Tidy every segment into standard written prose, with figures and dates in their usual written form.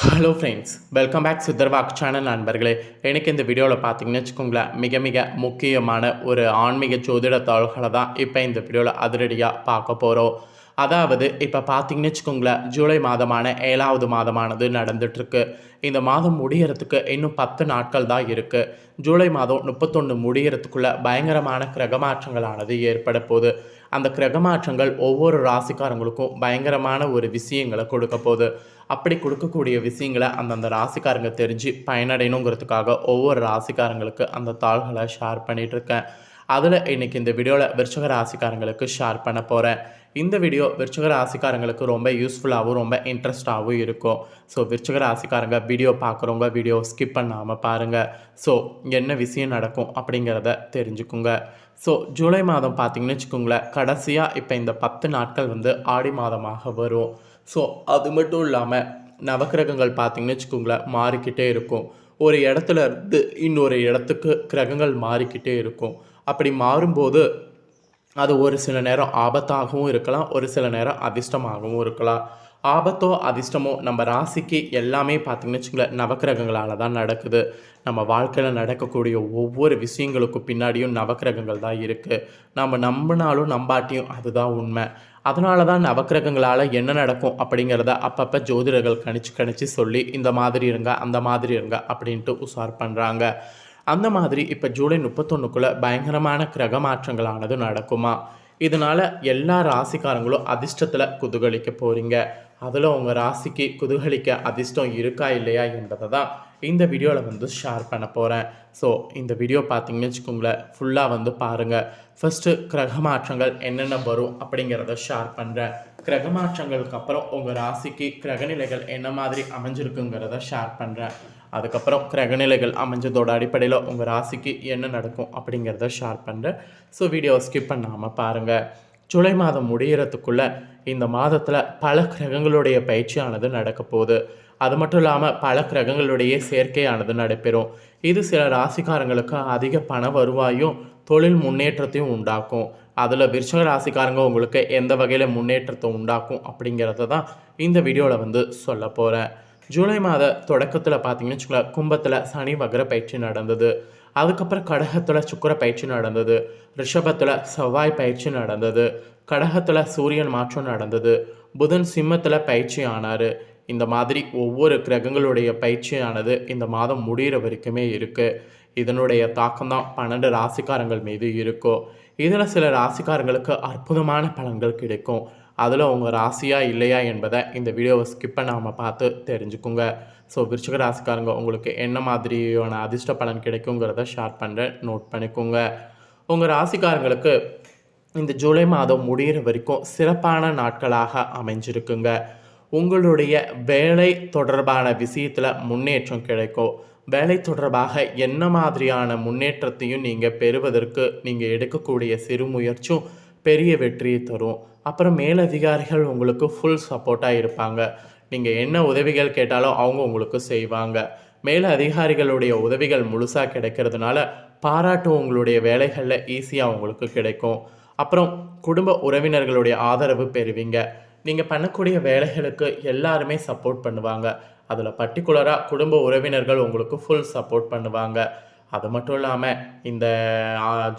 Hello friends, welcome back சித்தர்வாக் channel நண்பர்களே. எனக்கு இந்த வீடியோவில் பார்த்தீங்கன்னு வச்சுக்கோங்களேன், மிக மிக முக்கியமான ஒரு ஆன்மீக ஜோதிட தாள்களை தான் இப்போ இந்த வீடியோவில் அதிரடியாக பார்க்க போகிறோம். அதாவது இப்போ பார்த்தீங்கன்னு வச்சுக்கோங்களேன், ஜூலை மாதமான 7வது மாதமானது நடந்துகிட்ருக்கு. இந்த மாதம் முடிகிறதுக்கு இன்னும் 10 நாட்கள் தான் இருக்குது. ஜூலை மாதம் 31 முடிகிறதுக்குள்ளே பயங்கரமான கிரகமாற்றங்களானது ஏற்பட போகுது. அந்த கிரகமாற்றங்கள் ஒவ்வொரு ராசிக்காரங்களுக்கும் பயங்கரமான ஒரு விஷயங்களை கொடுக்க போகுது. அப்படி கொடுக்கக்கூடிய விஷயங்களை அந்தந்த ராசிக்காரங்க தெரிஞ்சு பயனடையணுங்கிறதுக்காக ஒவ்வொரு ராசிக்காரங்களுக்கு அந்த தாள்களை ஷேர் பண்ணிகிட்ருக்கேன். அதில் இன்றைக்கி இந்த வீடியோவில் விருச்சிக ராசிக்காரங்களுக்கு ஷேர் பண்ண போகிறேன். இந்த வீடியோ விருச்சிக ராசிக்காரங்களுக்கு ரொம்ப யூஸ்ஃபுல்லாகவும் ரொம்ப இன்ட்ரெஸ்டாகவும் இருக்கும். ஸோ விருச்சிக ராசிக்காரங்க வீடியோ பார்க்குறவங்க வீடியோ ஸ்கிப் பண்ணாமல் பாருங்கள். ஸோ என்ன விஷயம் நடக்கும் அப்படிங்கிறத தெரிஞ்சுக்குங்க. ஸோ ஜூலை மாதம் பார்த்திங்கன்னு வச்சுக்கோங்களேன், கடைசியாக இப்போ இந்த 10 நாட்கள் ஆடி மாதமாக வரும். ஸோ அது மட்டும் இல்லாமல் நவக்கிரகங்கள் பார்த்திங்கன்னு வச்சுக்கோங்களேன் மாறிக்கிட்டே இருக்கும். ஒரு இடத்துல இருந்து இன்னொரு இடத்துக்கு கிரகங்கள் மாறிக்கிட்டே இருக்கும். அப்படி மாறும்போது அது ஒரு சில நேரம் ஆபத்தாகவும் இருக்கலாம், ஒரு சில நேரம் அதிர்ஷ்டமாகவும் இருக்கலாம். ஆபத்தோ அதிர்ஷ்டமோ நம்ம ராசிக்கு எல்லாமே பார்த்திங்கன்னு வச்சுக்கோங்களேன் நவக்கிரகங்களால் தான் நடக்குது. நம்ம வாழ்க்கையில் நடக்கக்கூடிய ஒவ்வொரு விஷயங்களுக்கும் பின்னாடியும் நவக்கிரகங்கள் தான் இருக்குது. நம்ம நம்பினாலும் நம்பாட்டியும் அதுதான் உண்மை. அதனால தான் நவக்கிரகங்களால் என்ன நடக்கும் அப்படிங்கிறத அப்பப்போ ஜோதிடர்கள் கணிச்சு சொல்லி இந்த மாதிரி இருங்க அந்த மாதிரி இருங்க அப்படின்ட்டு உஷார் பண்ணுறாங்க. அந்த மாதிரி இப்போ ஜூலை 31க்குள்ளே பயங்கரமான கிரக மாற்றங்களானது நடக்குமா. இதனால் எல்லா ராசிக்காரங்களும் அதிர்ஷ்டத்தில் குதூகலிக்க போகிறீங்க. அதில் உங்கள் ராசிக்கு குதூகலிக்க அதிர்ஷ்டம் இருக்கா இல்லையா என்பதை தான் இந்த வீடியோவில் ஷேர் பண்ண போகிறேன். ஸோ இந்த வீடியோ பார்த்தீங்கன்னு வச்சுக்கோங்களேன் ஃபுல்லாக பாருங்கள். ஃபஸ்ட்டு கிரக மாற்றங்கள் என்னென்ன வரும் அப்படிங்கிறத ஷேர் பண்ணுறேன். கிரக மாற்றங்களுக்கு அப்புறம் உங்கள் ராசிக்கு கிரகநிலைகள் என்ன மாதிரி அமைஞ்சிருக்குங்கிறத ஷேர் பண்ணுறேன். அதுக்கப்புறம் கிரகநிலைகள் அமைஞ்சதோட அடிப்படையில் உங்கள் ராசிக்கு என்ன நடக்கும் அப்படிங்கிறத ஷேர் பண்ணுறேன். ஸோ வீடியோ ஸ்கிப் பண்ணாமல் பாருங்கள். ஜூலை மாதம் முடிகிறதுக்குள்ளே இந்த மாதத்தில் பல கிரகங்களுடைய பயிற்சியானது நடக்க போகுது. அது மட்டும் இல்லாமல் பல கிரகங்களுடைய சேர்க்கையானது நடைபெறும். இது சில ராசிக்காரங்களுக்கு அதிக பண வருவாயும் தொழில் முன்னேற்றத்தையும் உண்டாக்கும். அதில் விருச்சிக ராசிக்காரங்க உங்களுக்கு எந்த வகையில் முன்னேற்றத்தை உண்டாக்கும் அப்படிங்கிறத தான் இந்த வீடியோவில் சொல்ல போகிறேன். ஜூலை மாத தொடக்கத்தில் பார்த்தீங்கன்னு வச்சுக்கோங்களேன், கும்பத்தில் சனி வக்ர பயிற்சி நடந்தது. அதுக்கப்புறம் கடகத்தில் சுக்கிர பயிற்சி நடந்தது. ரிஷபத்தில் செவ்வாய் பயிற்சி நடந்தது. கடகத்தில் சூரியன் மாற்றம் நடந்தது. புதன் சிம்மத்தில் பயிற்சி ஆனார். இந்த மாதிரி ஒவ்வொரு கிரகங்களுடைய பயிற்சியானது இந்த மாதம் முடிகிற வரைக்குமே இருக்குது. இதனுடைய தாக்கம் தான் 12 ராசிக்காரங்கள் மீது இருக்கும். இதில் சில ராசிக்காரங்களுக்கு அற்புதமான பலன்கள் கிடைக்கும். அதில் உங்கள் ராசியா இல்லையா என்பதை இந்த வீடியோவை ஸ்கிப் பண்ணாமல் பார்த்து தெரிஞ்சுக்குங்க. ஸோ விருச்சிக ராசிக்காரங்க உங்களுக்கு என்ன மாதிரியான அதிர்ஷ்ட பலன் கிடைக்குங்கிறத ஷேர் பண்ணுறேன், நோட் பண்ணிக்கோங்க. உங்கள் ராசிக்காரங்களுக்கு இந்த ஜூலை மாதம் முடிகிற வரைக்கும் சிறப்பான நாட்களாக அமைஞ்சிருக்குங்க. உங்களுடைய வேலை தொடர்பான விஷயத்தில் முன்னேற்றம் கிடைக்கும். வேலை தொடர்பாக என்ன மாதிரியான முன்னேற்றத்தையும் நீங்கள் பெறுவதற்கு நீங்கள் எடுக்கக்கூடிய சிறு முயற்சியும் பெரிய வெற்றியை தரும். அப்புறம் மேலதிகாரிகள் உங்களுக்கு ஃபுல் சப்போர்ட்டாக இருப்பாங்க. நீங்கள் என்ன உதவிகள் கேட்டாலும் அவங்க உங்களுக்கு செய்வாங்க. மேல அதிகாரிகளுடைய உதவிகள் முழுசாக கிடைக்கிறதுனால பாராட்டு உங்களுடைய வேலைகளில் ஈஸியாக உங்களுக்கு கிடைக்கும். அப்புறம் குடும்ப உறவினர்களுடைய ஆதரவு பெறுவீங்க. நீங்கள் பண்ணக்கூடிய வேலைகளுக்கு எல்லாருமே சப்போர்ட் பண்ணுவாங்க. அதில் பர்டிகுலராக குடும்ப உறவினர்கள் உங்களுக்கு ஃபுல் சப்போர்ட் பண்ணுவாங்க. அது மட்டும் இல்லாமல் இந்த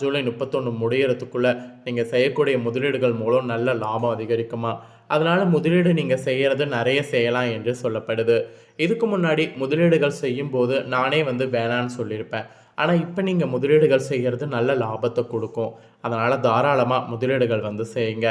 ஜூலை 31 முடிகிறதுக்குள்ளே நீங்கள் செய்யக்கூடிய முதலீடுகள் மூலம் நல்ல லாபம் அதிகரிக்குமா. அதனால் முதலீடு நீங்கள் செய்கிறது நிறைய செய்யலாம் என்று சொல்லப்படுது. இதுக்கு முன்னாடி முதலீடுகள் செய்யும்போது நானே வேணான்னு சொல்லியிருப்பேன். ஆனால் இப்போ நீங்கள் முதலீடுகள் செய்கிறது நல்ல லாபத்தை கொடுக்கும். அதனால் தாராளமாக முதலீடுகள் செய்யுங்க.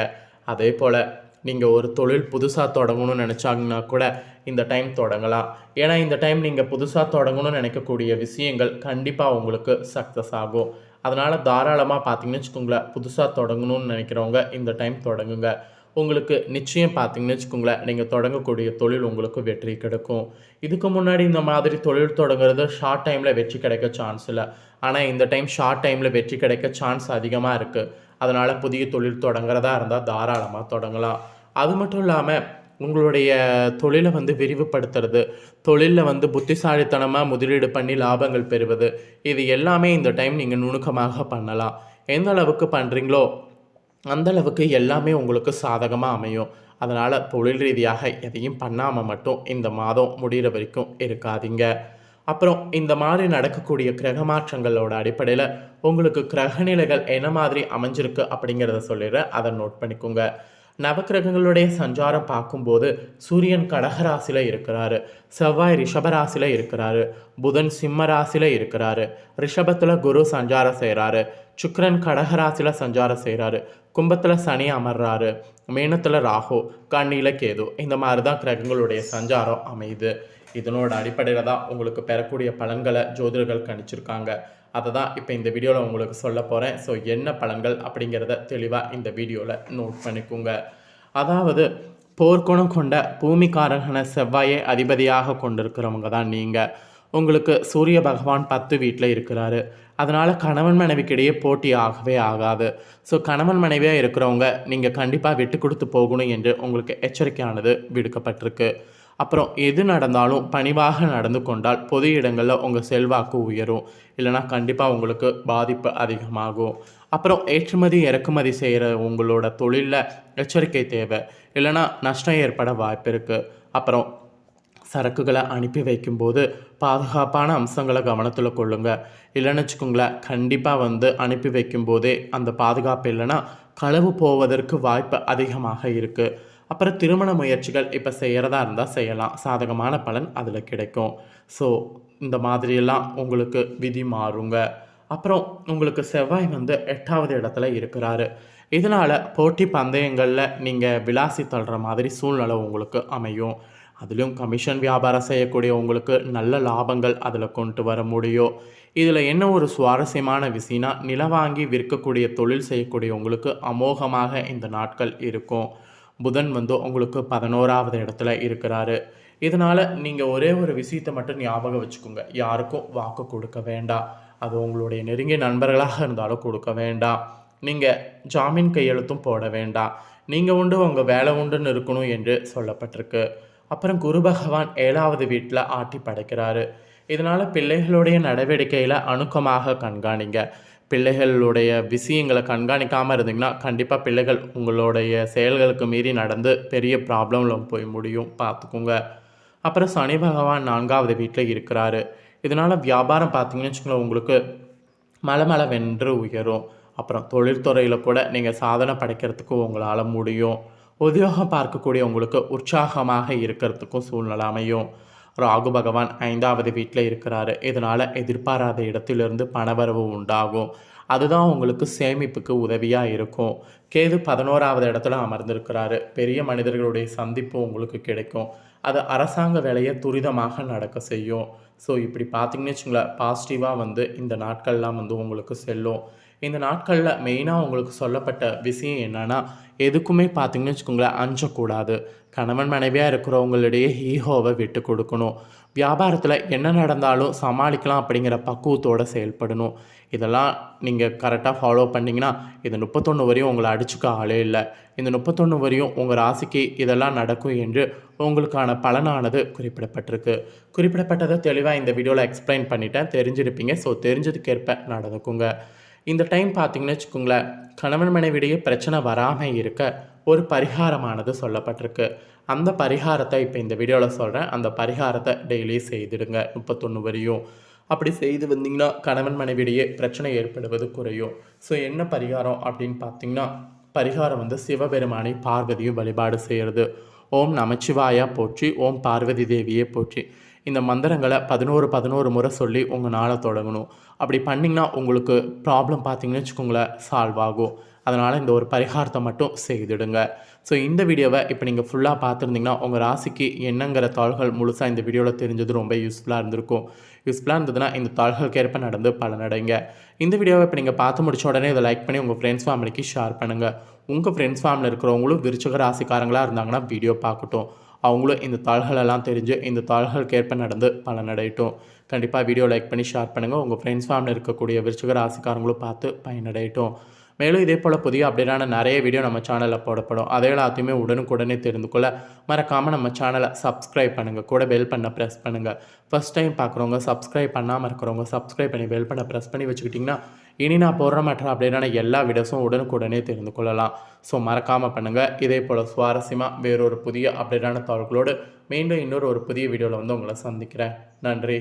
அதே போல் நீங்கள் ஒரு தொழில் புதுசாக தொடங்கணும்னு நினச்சாங்கன்னா கூட இந்த டைம் தொடங்கலாம். ஏன்னா இந்த டைம் நீங்கள் புதுசாக தொடங்கணும்னு நினைக்கக்கூடிய விஷயங்கள் கண்டிப்பாக உங்களுக்கு சக்ஸஸ் ஆகும். அதனால் தாராளமாக பார்த்தீங்கன்னு வச்சுக்கோங்களேன், புதுசாக தொடங்கணும்னு நினைக்கிறவங்க இந்த டைம் தொடங்குங்க. உங்களுக்கு நிச்சயம் பார்த்தீங்கன்னு வச்சுக்கோங்களேன், நீங்கள் தொடங்கக்கூடிய தொழில் உங்களுக்கு வெற்றி கிடைக்கும். இதுக்கு முன்னாடி இந்த மாதிரி தொழில் தொடங்குறது ஷார்ட் டைமில் வெற்றி கிடைக்க சான்ஸ் இல்லை. ஆனால் இந்த டைம் ஷார்ட் டைமில் வெற்றி கிடைக்க சான்ஸ் அதிகமாக இருக்குது. அதனால் புதிய தொழில் தொடங்குறதா இருந்தால் தாராளமாக தொடங்கலாம். அது மட்டும் இல்லாமல் உங்களுடைய தொழிலை விரிவுபடுத்துறது, தொழிலில் புத்திசாலித்தனமாக முதலீடு பண்ணி லாபங்கள் பெறுவது, இது எல்லாமே இந்த டைம் நீங்கள் நுணுக்கமாக பண்ணலாம். எந்த அளவுக்கு பண்ணுறீங்களோ அந்தளவுக்கு எல்லாமே உங்களுக்கு சாதகமாக அமையும். அதனால் தொழில் ரீதியாக எதையும் பண்ணாமல் மட்டும் இந்த மாதம் முடிகிற வரைக்கும் இருக்காதீங்க. அப்புறம் இந்த மாதிரி நடக்கக்கூடிய கிரக மாற்றங்களோட அடிப்படையில் உங்களுக்கு கிரகநிலைகள் என்ன மாதிரி அமைஞ்சிருக்கு அப்படிங்கிறத சொல்லிடுறேன், அதை நோட் பண்ணிக்கோங்க. நவக்கிரகங்களுடைய சஞ்சாரம் பார்க்கும்போது சூரியன் கடகராசியில் இருக்கிறாரு, செவ்வாய் ரிஷபராசியில் இருக்கிறாரு, புதன் சிம்ம ராசியில் இருக்கிறாரு, ரிஷபத்தில் குரு சஞ்சாரம் செய்கிறாரு, சுக்கிரன் கடகராசியில் சஞ்சாரம் செய்கிறாரு, கும்பத்தில் சனி அமர்றாரு, மீனத்தில் ராகு, கண்ணியில் கேது. இந்த மாதிரி தான் கிரகங்களுடைய சஞ்சாரம் அமையுது. இதனோட அடிப்படையில் தான் உங்களுக்கு பெறக்கூடிய பலன்களை ஜோதிடர்கள் கணிச்சிருக்காங்க. அதை தான் இப்போ இந்த வீடியோவில் உங்களுக்கு சொல்ல போகிறேன். ஸோ என்ன பலன்கள் அப்படிங்கிறத தெளிவாக இந்த வீடியோவில் நோட் பண்ணிக்கோங்க. அதாவது போர்க்குணம் கொண்ட பூமிக்காரகன செவ்வாயை அதிபதியாக கொண்டிருக்கிறவங்க தான் நீங்கள். உங்களுக்கு சூரிய பகவான் 10 வீட்டில் இருக்கிறாரு. அதனால் கணவன் மனைவிக்கிடையே போட்டி ஆகவே ஆகாது. ஸோ கணவன் மனைவியாக இருக்கிறவங்க நீங்கள் கண்டிப்பாக விட்டு கொடுத்து போகணும் என்று உங்களுக்கு எச்சரிக்கையானது விடுக்கப்பட்டிருக்கு. அப்புறம் எது நடந்தாலும் பணிவாக நடந்து கொண்டால் பொது இடங்களில் உங்கள் செல்வாக்கு உயரும், இல்லைனா கண்டிப்பாக உங்களுக்கு பாதிப்பு அதிகமாகும். அப்புறம் ஏற்றுமதி இறக்குமதி செய்கிற உங்களோட தொழிலில் எச்சரிக்கை தேவை, இல்லைனா நஷ்டம் ஏற்பட வாய்ப்பு இருக்குது. அப்புறம் சரக்குகளை அனுப்பி வைக்கும்போது பாதுகாப்பான அம்சங்களை கவனத்தில் கொள்ளுங்கள். இல்லைன்னு வச்சுக்கோங்களேன், கண்டிப்பாக அனுப்பி வைக்கும்போதே அந்த பாதுகாப்பு இல்லைன்னா களவு போவதற்கு வாய்ப்பு அதிகமாக இருக்குது. அப்புறம் திருமண முயற்சிகள் இப்போ செய்கிறதா இருந்தால் செய்யலாம், சாதகமான பலன் அதில் கிடைக்கும். ஸோ இந்த மாதிரியெல்லாம் உங்களுக்கு விதி மாறுங்க. அப்புறம் உங்களுக்கு செவ்வாய் 8வது இடத்துல இருக்கிறாரு. இதனால் போட்டி பந்தயங்களில் நீங்கள் விளாசி தள்ளுற மாதிரி சூழ்நிலை உங்களுக்கு அமையும். அதுலேயும் கமிஷன் வியாபாரம் செய்யக்கூடிய உங்களுக்கு நல்ல லாபங்கள் அதில் கொண்டு வர முடியும். இதில் என்ன ஒரு சுவாரஸ்யமான விஷயம்னா, நிலவாங்கி விற்கக்கூடிய தொழில் செய்யக்கூடிய உங்களுக்கு அமோகமாக இந்த நாட்கள் இருக்கும். புதன் உங்களுக்கு 11வது இடத்துல இருக்கிறாரு. இதனால் நீங்கள் ஒரே ஒரு விஷயத்தை மட்டும் ஞாபகம் வச்சுக்கோங்க, யாருக்கும் வாக்கு கொடுக்க வேண்டாம். அது உங்களுடைய நெருங்கிய நண்பர்களாக இருந்தாலும் கொடுக்க வேண்டாம். நீங்கள் ஜாமீன் கையெழுத்தும் போட வேண்டாம். நீங்கள் உண்டு உங்கள் வேலை உண்டுன்னு இருக்கணும் என்று சொல்லப்பட்டிருக்கு. அப்புறம் குரு பகவான் 7வது வீட்டில் ஆட்டி படைக்கிறாரு. இதனால் பிள்ளைகளுடைய நடவடிக்கையில் அணுக்கமாக கண்காணிங்க. பிள்ளைகளுடைய விஷயங்களை கண்காணிக்காமல் இருந்தீங்கன்னா கண்டிப்பாக பிள்ளைகள் உங்களுடைய செயல்களுக்கு மீறி நடந்து பெரிய ப்ராப்ளமில் போய் முடியும், பார்த்துக்கோங்க. அப்புறம் சனி பகவான் 4வது வீட்டில் இருக்கிறாரு. இதனால் வியாபாரம் பார்த்தீங்கன்னு வச்சுக்கோங்களேன், உங்களுக்கு மலை வென்று உயரும். அப்புறம் தொழில்துறையில் கூட நீங்கள் சாதனை படைக்கிறதுக்கு உங்களால் முடியும். உத்தியோகம் பார்க்கக்கூடிய உங்களுக்கு உற்சாகமாக இருக்கிறதுக்கும் சூழ்நிலை அமையும். ராகு பகவான் 5வது வீட்டில் இருக்கிறாரு. இதனால் எதிர்பாராத இடத்திலிருந்து பணவரவு உண்டாகும். அதுதான் உங்களுக்கு சேமிப்புக்கு உதவியாக இருக்கும். கேது 11வது இடத்துல அமர்ந்திருக்கிறாரு. பெரிய மனிதர்களுடைய சந்திப்பு உங்களுக்கு கிடைக்கும். அது அரசாங்க வேலையை துரிதமாக நடக்க செய்யும். ஸோ இப்படி பார்த்தீங்கன்னு வச்சுங்களேன், பாசிட்டிவாக இந்த நாட்கள்லாம் உங்களுக்கு செல்லும். இந்த நாட்களில் மெயினாக உங்களுக்கு சொல்லப்பட்ட விஷயம் என்னென்னா, எதுக்குமே பார்த்தீங்கன்னு வச்சுக்கோங்களேன், அஞ்சக்கூடாது. கணவன் மனைவியாக இருக்கிறவங்களிடையே ஈகோவை விட்டு கொடுக்கணும். வியாபாரத்தில் என்ன நடந்தாலும் சமாளிக்கலாம் அப்படிங்கிற பக்குவத்தோடு செயல்படணும். இதெல்லாம் நீங்கள் கரெக்டாக ஃபாலோ பண்ணிங்கன்னா இந்த 31 வரையும் உங்களை அடிச்சுக்க ஆளே இல்லை. இந்த 31 வரையும் உங்கள் ராசிக்கு இதெல்லாம் நடக்கும் என்று உங்களுக்கான பலனானது குறிப்பிடப்பட்டதை தெளிவாக இந்த வீடியோவில் எக்ஸ்பிளைன் பண்ணிட்டேன், தெரிஞ்சிருப்பீங்க. ஸோ தெரிஞ்சதுக்கேற்ப நடந்துக்குங்க. இந்த டைம் பார்த்தீங்கன்னு வச்சுக்கோங்களேன், கணவன் மனைவிடையே பிரச்சனை வராமல் இருக்க ஒரு பரிகாரமானது சொல்லப்பட்டிருக்கு. அந்த பரிகாரத்தை இப்போ இந்த வீடியோவில் சொல்கிறேன். அந்த பரிகாரத்தை டெய்லி செய்திடுங்க 31 வரையும். அப்படி செய்து வந்தீங்கன்னா கணவன் மனைவிடையே பிரச்சனை ஏற்படுவது குறையும். ஸோ என்ன பரிகாரம் அப்படின்னு பார்த்தீங்கன்னா, பரிகாரம் சிவபெருமானை பார்வதியும் வழிபாடு செய்கிறது. ஓம் நமச்சிவாயா போற்றி, ஓம் பார்வதி தேவியே போற்றி. இந்த மந்திரங்களை 11 முறை சொல்லி உங்கள் நாளை தொடங்கணும். அப்படி பண்ணிங்கன்னா உங்களுக்கு ப்ராப்ளம் பார்த்தீங்கன்னு வச்சுக்கோங்களேன், சால்வ் ஆகும். அதனால் இந்த ஒரு பரிகாரத்தை மட்டும் செய்துடுங்க. ஸோ இந்த வீடியோவை இப்போ நீங்கள் ஃபுல்லாக பார்த்துருந்தீங்கன்னா உங்கள் ராசிக்கு என்னங்கிற தாள்கள் முழுசாக இந்த வீடியோவில் தெரிஞ்சது ரொம்ப யூஸ்ஃபுல்லாக இருந்திருக்கும். யூஸ்ஃபுல்லாக இருந்ததுன்னா இந்த தாள்களுக்கு ஏற்ப நடந்து பலனடைங்க. இந்த வீடியோவை இப்போ நீங்கள் பார்த்து முடிச்ச உடனே இதை லைக் பண்ணி உங்கள் ஃப்ரெண்ட்ஸ் ஃபேமிலிக்கு ஷேர் பண்ணுங்கள். உங்கள் ஃப்ரெண்ட்ஸ் ஃபேமிலியில் இருக்கிறவங்களும் விருச்சிக ராசிக்காரங்களாக இருந்தாங்கன்னா வீடியோ பார்க்கட்டும். அவங்களும் இந்த தாள்களெல்லாம் தெரிஞ்சு இந்த தாள்களுக்கு ஏற்ப நடந்து பலனடையட்டும். கண்டிப்பாக வீடியோ லைக் பண்ணி ஷேர் பண்ணுங்கள். உங்கள் ஃப்ரெண்ட்ஸ் ஃபேமிலியில் இருக்கக்கூடிய விருச்சிக ராசிக்காரங்களும் பார்த்து பயனடையட்டும். மேலும் இதே போல் புதிய அப்டேட்டான நிறைய வீடியோ நம்ம சேனலில் போடப்படும். அதை எல்லாத்தையுமே உடனுக்குடனே தெரிந்து கொள்ள மறக்காமல் நம்ம சேனலை சப்ஸ்கிரைப் பண்ணுங்கள். கூட பெல் பண்ண ப்ரெஸ் பண்ணுங்கள். ஃபஸ்ட் டைம் பார்க்குறவங்க, சப்ஸ்கிரைப் பண்ணாமல் இருக்கிறவங்க சப்ஸ்கிரைப் பண்ணி பெல் பண்ண ப்ரெஸ் பண்ணி வச்சுக்கிட்டிங்கன்னா இனி நான் போடுற மற்ற அப்டேட்டான எல்லா வீடியோஸும் உடனுக்குடனே தெரிந்து கொள்ளலாம். ஸோ மறக்காமல் பண்ணுங்கள். இதே போல் சுவாரஸ்யமாக வேறொரு புதிய அப்டேட்டான தகவல்களோடு மீண்டும் இன்னொரு புதிய வீடியோவில் வந்து உங்களை சந்திக்கிறேன். நன்றி.